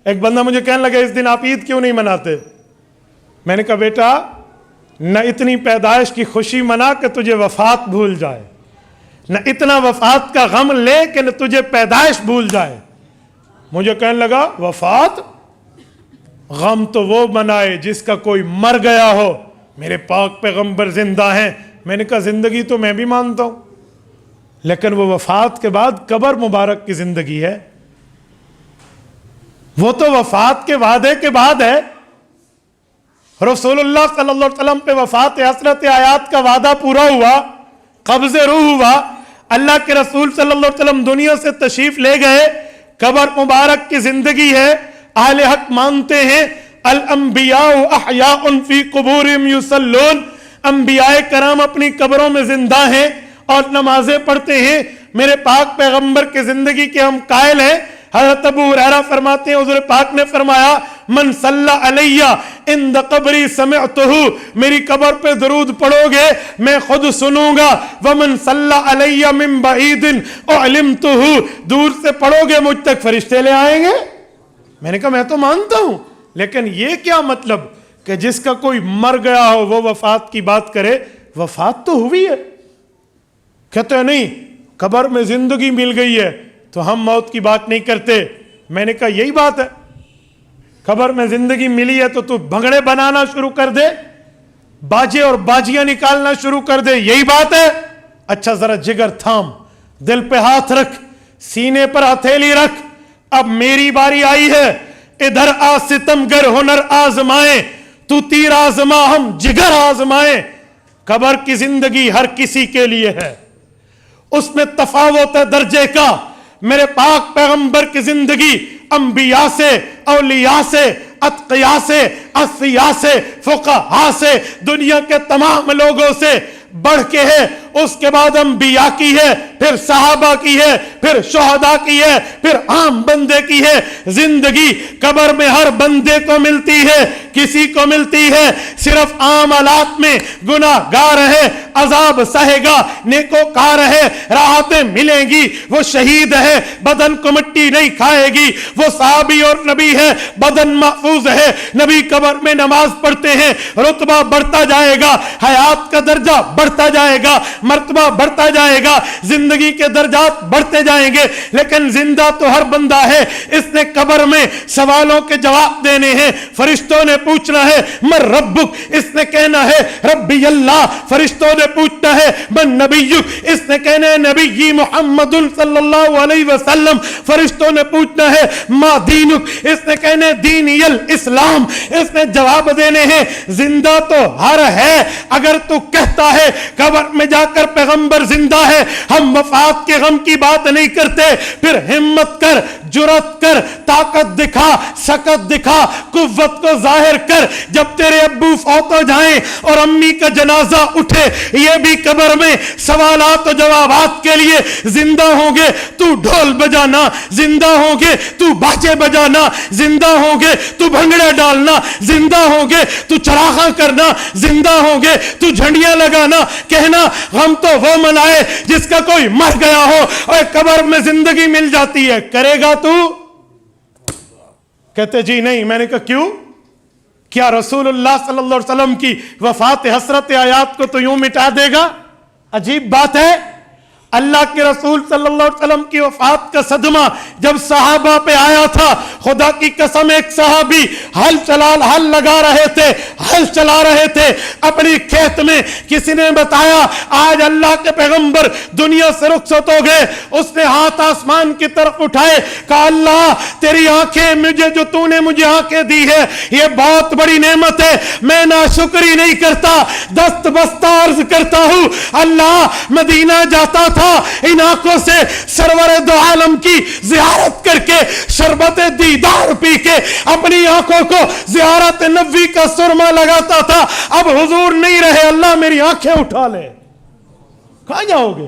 ایک بندہ مجھے کہنے لگا اس دن آپ عید کیوں نہیں مناتے؟ میں نے کہا بیٹا نہ اتنی پیدائش کی خوشی منا کہ تجھے وفات بھول جائے، نہ اتنا وفات کا غم لے کہ نہ تجھے پیدائش بھول جائے۔ مجھے کہنے لگا وفات، غم تو وہ منائے جس کا کوئی مر گیا ہو، میرے پاک پیغمبر زندہ ہیں۔ میں نے کہا زندگی تو میں بھی مانتا ہوں، لیکن وہ وفات کے بعد قبر مبارک کی زندگی ہے، وہ تو وفات کے وعدے کے بعد ہے۔ رسول اللہ صلی اللہ علیہ وسلم پہ وفات حسرت آیات کا وعدہ پورا ہوا، قبض روح ہوا، اللہ کے رسول صلی اللہ علیہ وسلم دنیا سے تشریف لے گئے، قبر مبارک کی زندگی ہے۔ اہل حق مانتے ہیں الانبیاء احیاء فی قبورہم یصلون، انبیاء کرام اپنی قبروں میں زندہ ہیں اور نمازیں پڑھتے ہیں۔ میرے پاک پیغمبر کی زندگی کے ہم قائل ہیں۔ حضرت ابو ہریرہ فرماتے ہیں حضور پاک نے فرمایا من صلی علیہ عند قبری سمعتہ، میری قبر پہ درود پڑھو گے میں خود سنوں گا، ومن صلی علیہ من بعید اعلمتہ، دور سے پڑھو گے مجھ تک فرشتے لے آئیں گے۔ میں نے کہا میں تو مانتا ہوں، لیکن یہ کیا مطلب کہ جس کا کوئی مر گیا ہو وہ وفات کی بات کرے؟ وفات تو ہوئی ہے۔ کہتے ہیں نہیں قبر میں زندگی مل گئی ہے تو ہم موت کی بات نہیں کرتے۔ میں نے کہا یہی بات ہے، قبر میں زندگی ملی ہے تو بھنگڑے بنانا شروع کر دے، باجے اور باجیاں نکالنا شروع کر دے، یہی بات ہے؟ اچھا ذرا جگر تھام، دل پہ ہاتھ رکھ، سینے پر ہتھیلی رکھ، اب میری باری آئی ہے، ادھر آ ستمگر ہنر آزمائیں، تو تیر آزما ہم جگر آزمائیں۔ قبر کی زندگی ہر کسی کے لیے ہے، اس میں تفاوت ہے درجے کا۔ میرے پاک پیغمبر کی زندگی انبیاء سے، اولیاء سے، اتقیاء سے، اصفیاء سے، فقہاء سے، دنیا کے تمام لوگوں سے بڑھ کے ہے۔ اس کے بعد انبیاء کی ہے، پھر صحابہ کی ہے، پھر شہداء کی ہے، پھر عام بندے کی ہے۔ زندگی قبر میں ہر بندے کو ملتی ہے، کسی کو ملتی ہے صرف عام حالات میں گناہ گار ہے، عذاب سہے گا، نیکوکار ہے، راحتیں ملیں گی۔ وہ شہید ہے، بدن کو مٹی نہیں کھائے گی۔ وہ صحابی اور نبی ہے، بدن محفوظ ہے، نبی قبر میں نماز پڑھتے ہیں، رتبہ بڑھتا جائے گا، حیات کا درجہ بڑھتا جائے گا، مرتبہ بڑھتا جائے گا، زندگی کے درجات بڑھتے جائیں گے۔ لیکن زندہ تو ہر بندہ ہے، اس نے قبر میں سوالوں کے جواب دینے ہیں۔ فرشتوں نے پوچھنا ہے من ربک، اس نے کہنا ہے ربی اللہ۔ فرشتوں نے پوچھنا ہے من نبیک، اس نے کہنا ہے نبی محمد صلی اللہ علیہ وسلم۔ فرشتوں نے پوچھنا ہے ما دینک، اس نے کہنا ہے دینی الاسلام۔ اس نے جواب دینے ہیں۔ زندہ تو ہر ہے، اگر تو کہتا ہے قبر میں جا کر پیغمبر زندہ ہے، ہم وفات کے غم کی بات نہیں کرتے، پھر ہمت کر، جرات کر، طاقت دکھا، سکت دکھا، قوت کو ظاہر کر۔ جب تیرے ابو فوت ہو جائیں اور امی کا جنازہ اٹھے، یہ بھی قبر میں سوالات و جوابات کے لیے زندہ ہوں گے۔ تو ڈھول بجانا، زندہ ہوں گے تو باجے بجانا، زندہ ہوں گے تو بھنگڑے ڈالنا، زندہ ہوں گے تو چراغاں کرنا، زندہ ہوں گے تو جھنڈیاں لگانا۔ کہنا غم تو وہ منائے جس کا کوئی مر گیا ہو، اور قبر میں زندگی مل جاتی ہے، کرے گا تو؟ کہتے جی نہیں۔ میں نے کہا کیوں؟ کیا رسول اللہ صلی اللہ علیہ وسلم کی وفات حسرت آیات کو تو یوں مٹا دے گا؟ عجیب بات ہے۔ اللہ کے رسول صلی اللہ علیہ وسلم کی وفات کا صدمہ جب صحابہ پہ آیا تھا، خدا کی قسم ایک صحابی ہل لگا رہے تھے، ہل چلا رہے تھے اپنی کھیت میں۔ کسی نے بتایا آج اللہ کے پیغمبر دنیا سے رخصت ہو گئے۔ اس نے ہاتھ آسمان کی طرف اٹھائے، کہا اللہ تیری آنکھیں، مجھے جو تو نے مجھے آنکھیں دی ہے یہ بہت بڑی نعمت ہے، میں ناشکری نہیں کرتا، دست بستہ عرض کرتا ہوں اللہ مدینہ جاتا تھا، ان آنکھوں سے سرور دو عالم کی زیارت کر کے، شربت دیدار پی کے اپنی آنکھوں کو زیارت نبوی کا سرما لگاتا تھا۔ اب حضور نہیں رہے، اللہ میری آنکھیں اٹھا لے، کہاں جاؤ گے؟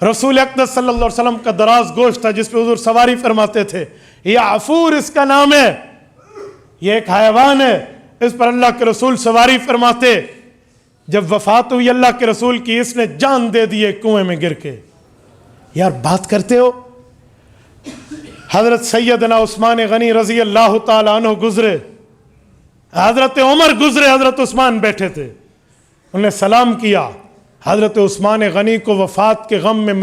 رسول اقدس صلی اللہ علیہ وسلم کا دراز گوشت تھا جس پہ حضور سواری فرماتے تھے، یہ عفور اس کا نام ہے، یہ ایک حیوان ہے، اس پر اللہ کے رسول سواری فرماتے۔ جب وفات ہوئی اللہ کے رسول کی، اس نے جان دے دی کنویں میں گر کے۔ یار بات کرتے ہو، حضرت سیدنا عثمان غنی رضی اللہ تعالیٰ عنہ گزرے، حضرت عمر گزرے، حضرت عثمان بیٹھے تھے، انہوں نے سلام کیا۔ حضرت عثمان غنی کو وفات کے غم میں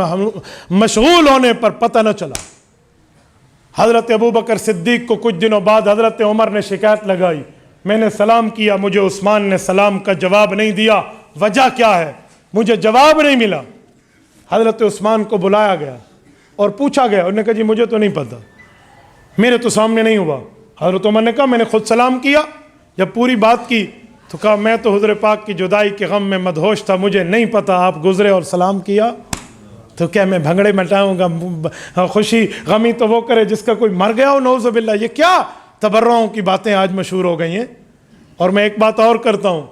مشغول ہونے پر پتہ نہ چلا۔ حضرت ابوبکر صدیق کو کچھ دنوں بعد حضرت عمر نے شکایت لگائی، میں نے سلام کیا، مجھے عثمان نے سلام کا جواب نہیں دیا، وجہ کیا ہے؟ مجھے جواب نہیں ملا۔ حضرت عثمان کو بلایا گیا اور پوچھا گیا، انہوں نے کہا جی مجھے تو نہیں پتہ، میرے تو سامنے نہیں ہوا۔ حضرت عمر نے کہا میں نے خود سلام کیا۔ جب پوری بات کی تو کہا میں تو حضور پاک کی جدائی کے غم میں مدہوش تھا، مجھے نہیں پتہ آپ گزرے اور سلام کیا، تو کیا میں بھنگڑے مٹاؤں گا؟ خوشی غمی تو وہ کرے جس کا کوئی مر گیا ہو، نعوذ باللہ۔ یہ کیا تبرعوں کی باتیں آج مشہور ہو گئی ہیں۔ اور میں ایک بات اور کرتا ہوں،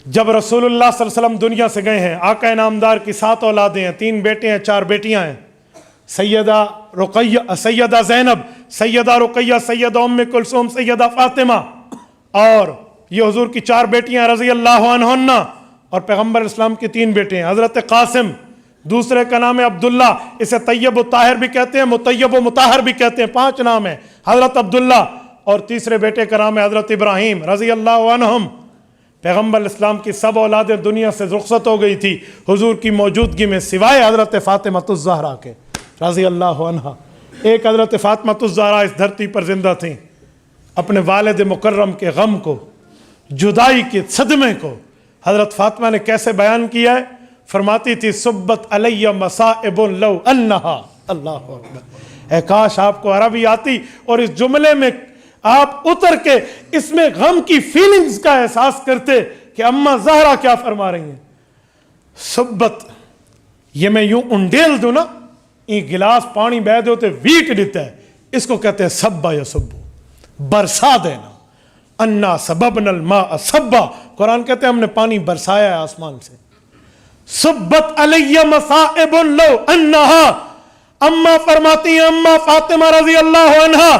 جب رسول اللہ صلی اللہ علیہ وسلم دنیا سے گئے ہیں، آقا نامدار کی 7 اولادیں ہیں، 3 بیٹے ہیں، 4 بیٹیاں ہیں، سیدہ رقیہ، سیدہ زینب، سیدہ رقیہ، سیدہ ام کلثوم، سیدہ فاطمہ، اور یہ حضور کی 4 بیٹیاں رضی اللہ عنہن، اور پیغمبر اسلام کی 3 بیٹے ہیں، حضرت قاسم، دوسرے کا نام ہے عبداللہ، اسے طیب و طاہر بھی کہتے ہیں، مطیب و مطہر بھی کہتے ہیں، 5 نام ہیں، حضرت عبداللہ، اور تیسرے بیٹے کا نام ہے حضرت ابراہیم رضی اللہ عنہم۔ پیغمبر اسلام کی سب اولادیں دنیا سے رخصت ہو گئی تھی حضور کی موجودگی میں، سوائے حضرت فاطمہ الزہرا کے رضی اللہ عنہا۔ ایک حضرت فاطمہ الزہرا اس دھرتی پر زندہ تھیں، اپنے والد مکرم کے غم کو، جدائی کے صدمے کو حضرت فاطمہ نے کیسے بیان کیا ہے؟ فرماتی تھی صبت علی مصائب لو انہا، اللہ اکبر، اے کاش آپ کو عربی آتی اور اس جملے میں آپ اتر کے اس میں غم کی فیلنگز کا احساس کرتے کہ اماں زہرا کیا فرما رہی ہیں۔ صبت، یہ میں یوں انڈیل دوں نا، یہ گلاس پانی بہ دو تو ویٹ دیتا ہے، اس کو کہتے ہیں سبا یا سبو، برسا دینا۔ انا سببنا الماء سبا، قرآن کہتے ہیں ہم نے پانی برسایا ہے آسمان سے۔ صبت علی مصائب لو انہا، اماں فرماتی ہیں، اماں فاطمہ رضی اللہ عنہا،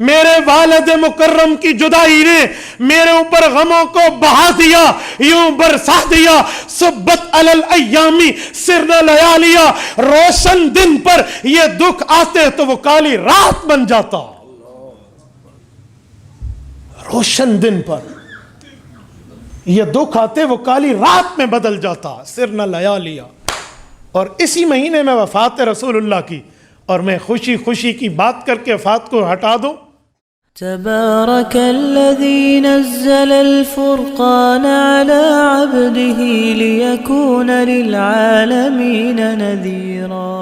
میرے والد مکرم کی جدائی نے میرے اوپر غموں کو بہا دیا، یوں برسا دیا۔ صبت علی الایامی سرنا لیالیا، روشن دن پر یہ دکھ آتے تو وہ کالی رات بن جاتا، روشن دن پر یہ دکھ آتے وہ کالی رات میں بدل جاتا، سرنا لیالیا۔ اور اسی مہینے میں وفات رسول اللہ کی، اور میں خوشی خوشی کی بات کر کے وفات کو ہٹا دوں۔ تبارك الذي نزل الفرقان على عبده ليكون للعالمين نذيرا